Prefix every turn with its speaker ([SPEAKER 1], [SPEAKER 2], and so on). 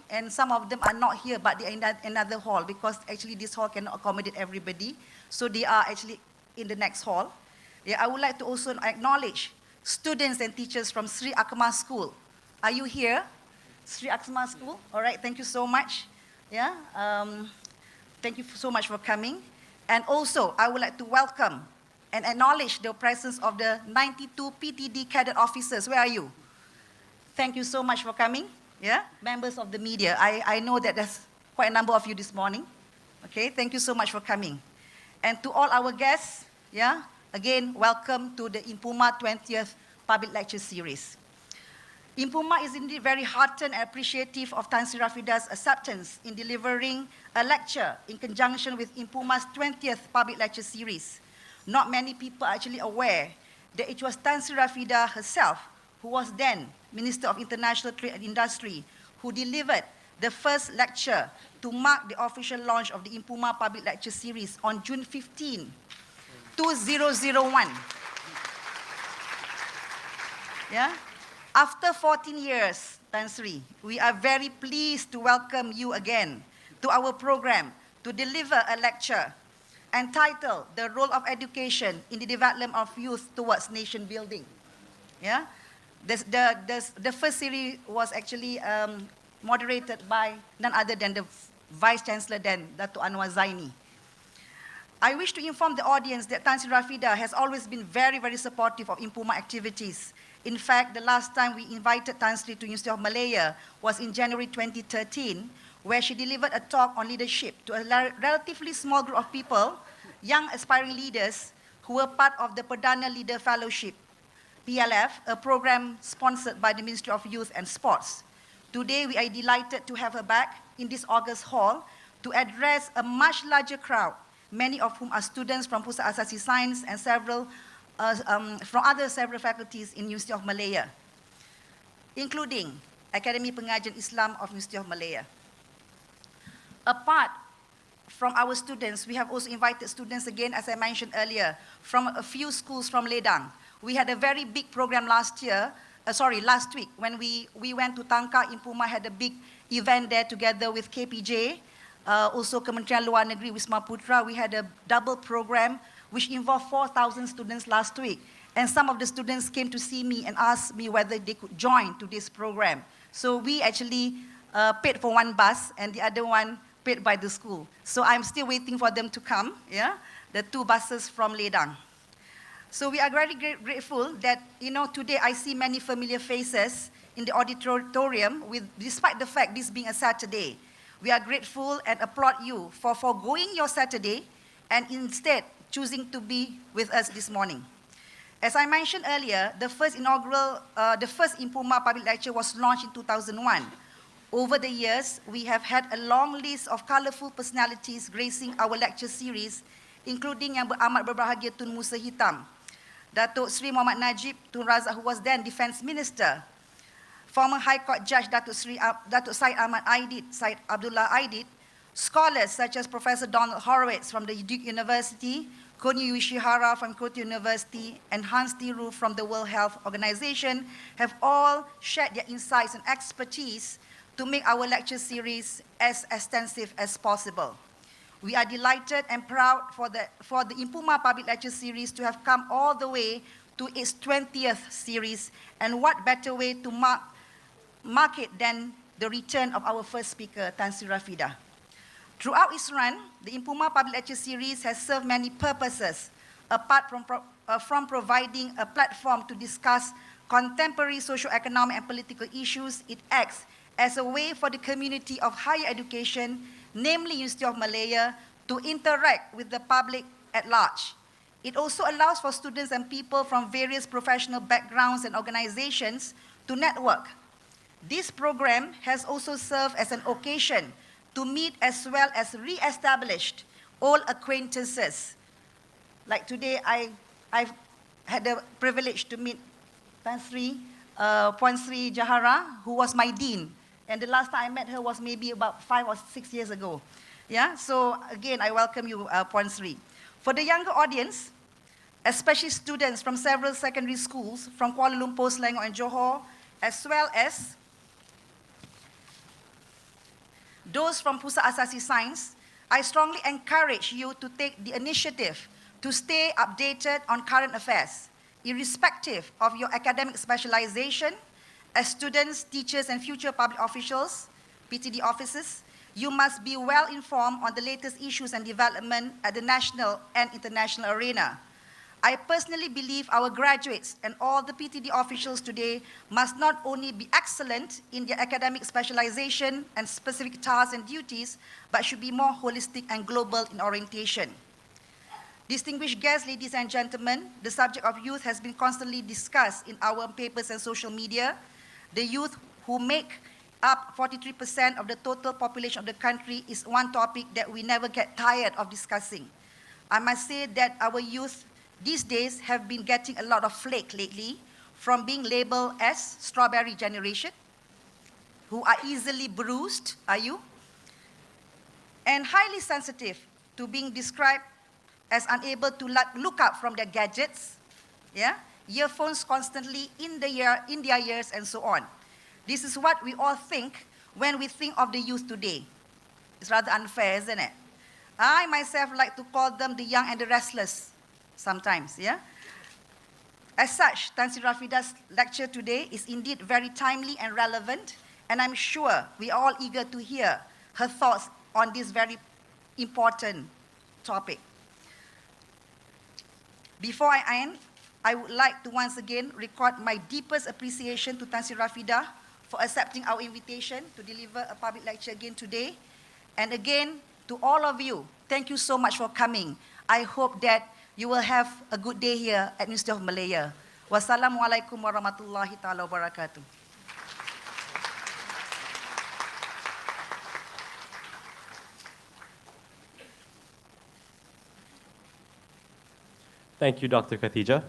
[SPEAKER 1] and some of them are not here, but they are in another hall because actually this hall cannot accommodate everybody. So they are actually in the next hall. Yeah, I would like to also acknowledge students and teachers from Sri Akma School. Are you here? Sri Akma School? All right, thank you so much. Yeah, thank you so much for coming. And also, I would like to welcome and acknowledge the presence of the 92 PTD cadet officers. Where are you? Thank you so much for coming. Yeah, members of the media. I know that there's quite a number of you this morning. Okay, thank you so much for coming. And to all our guests, yeah, again, welcome to the Impuma 20th Public Lecture Series. Impuma is indeed very heartened and appreciative of Tan Sri Rafida's acceptance in delivering a lecture in conjunction with Impuma's 20th Public Lecture Series. Not many people are actually aware that it was Tan Sri Rafida herself, who was then Minister of International Trade and Industry, who delivered the first lecture to mark the official launch of the Impuma Public Lecture Series on June 15, 2001. Yeah? After 14 years, Tan Sri, we are very pleased to welcome you again to our program to deliver a lecture entitled The Role of Education in the Development of Youth Towards Nation Building. Yeah? The first series was actually moderated by none other than the Vice Chancellor then, Dato' Anwar Zaini. I wish to inform the audience that Tan Sri Rafida has always been very, very supportive of Impuma activities. In fact, the last time we invited Tan Sri to University of Malaya was in January 2013, where she delivered a talk on leadership to a relatively small group of people, young aspiring leaders, who were part of the Perdana Leader Fellowship, PLF, a program sponsored by the Ministry of Youth and Sports. Today, we are delighted to have her back in this August hall to address a much larger crowd, many of whom are students from Pusat Asasi Science and several from several faculties in University of Malaya, including Akademi Pengajian Islam of University of Malaya. Apart from our students, we have also invited students again, as I mentioned earlier, from a few schools from Ledang. We had a very big program last week, when we went to Tangka. Impuma had a big event there together with KPJ, also Kementerian Luar Negeri, Wisma Putra. We had a double program which involved 4,000 students last week. And some of the students came to see me and asked me whether they could join to this program. So we actually paid for one bus and the other one paid by the school. So I'm still waiting for them to come, yeah? The two buses from Ledang. So we are very grateful that, today I see many familiar faces in the auditorium, despite the fact this being a Saturday. We are grateful and applaud you for foregoing your Saturday and instead choosing to be with us this morning. As I mentioned earlier, the first Impuma public lecture was launched in 2001. Over the years, we have had a long list of colorful personalities gracing our lecture series, including yang amat berbahagia Tun Musa Hitam, Datuk Sri Muhammad Najib Tun Razak, who was then Defence Minister, former High Court Judge Datuk Syed Ahmad Aidit, Syed Abdullah Aidit, scholars such as Professor Donald Horowitz from the Duke University, Konyu Ishihara from Kyoto University, and Hans Tiru from the World Health Organization have all shared their insights and expertise to make our lecture series as extensive as possible. We are delighted and proud for the Impuma Public Lecture Series to have come all the way to its 20th series, and what better way to mark it than the return of our first speaker, Tan Sri Rafida. Throughout its run, the Impuma Public Lecture Series has served many purposes. Apart from providing a platform to discuss contemporary socio-economic and political issues, it acts as a way for the community of higher education, namely University of Malaya, to interact with the public at large. It also allows for students and people from various professional backgrounds and organizations to network. This program has also served as an occasion to meet as well as re-established old acquaintances. Like today, I've had the privilege to meet Tan Sri, Puan Sri Jahara, who was my dean. And the last time I met her was maybe about 5 or 6 years ago. Yeah, so again, I welcome you, Puan Sri. For the younger audience, especially students from several secondary schools from Kuala Lumpur, Selangor, and Johor, as well as those from Pusat Asasi Sains, I strongly encourage you to take the initiative to stay updated on current affairs, irrespective of your academic specialization. As students, teachers, and future public officials, PTD officers, you must be well informed on the latest issues and development at the national and international arena. I personally believe our graduates and all the PTD officials today must not only be excellent in their academic specialization and specific tasks and duties, but should be more holistic and global in orientation. Distinguished guests, ladies and gentlemen, the subject of youth has been constantly discussed in our papers and social media. The youth who make up 43% of the total population of the country is one topic that we never get tired of discussing. I must say that our youth these days have been getting a lot of flake lately from being labeled as strawberry generation, who are easily bruised, are you? And highly sensitive to being described as unable to look up from their gadgets, yeah? Earphones constantly in their ears and so on. This is what we all think when we think of the youth today. It's rather unfair, isn't it? I myself like to call them the young and the restless sometimes, yeah? As such, Tan Sri Rafida's lecture today is indeed very timely and relevant, and I'm sure we are all eager to hear her thoughts on this very important topic. Before I end, I would like to once again record my deepest appreciation to Tan Sri Rafida for accepting our invitation to deliver a public lecture again today. And again, to all of you, thank you so much for coming. I hope that you will have a good day here at University of Malaya. Wassalamualaikum warahmatullahi ta'ala wabarakatuh.
[SPEAKER 2] Thank you, Dr. Khatija.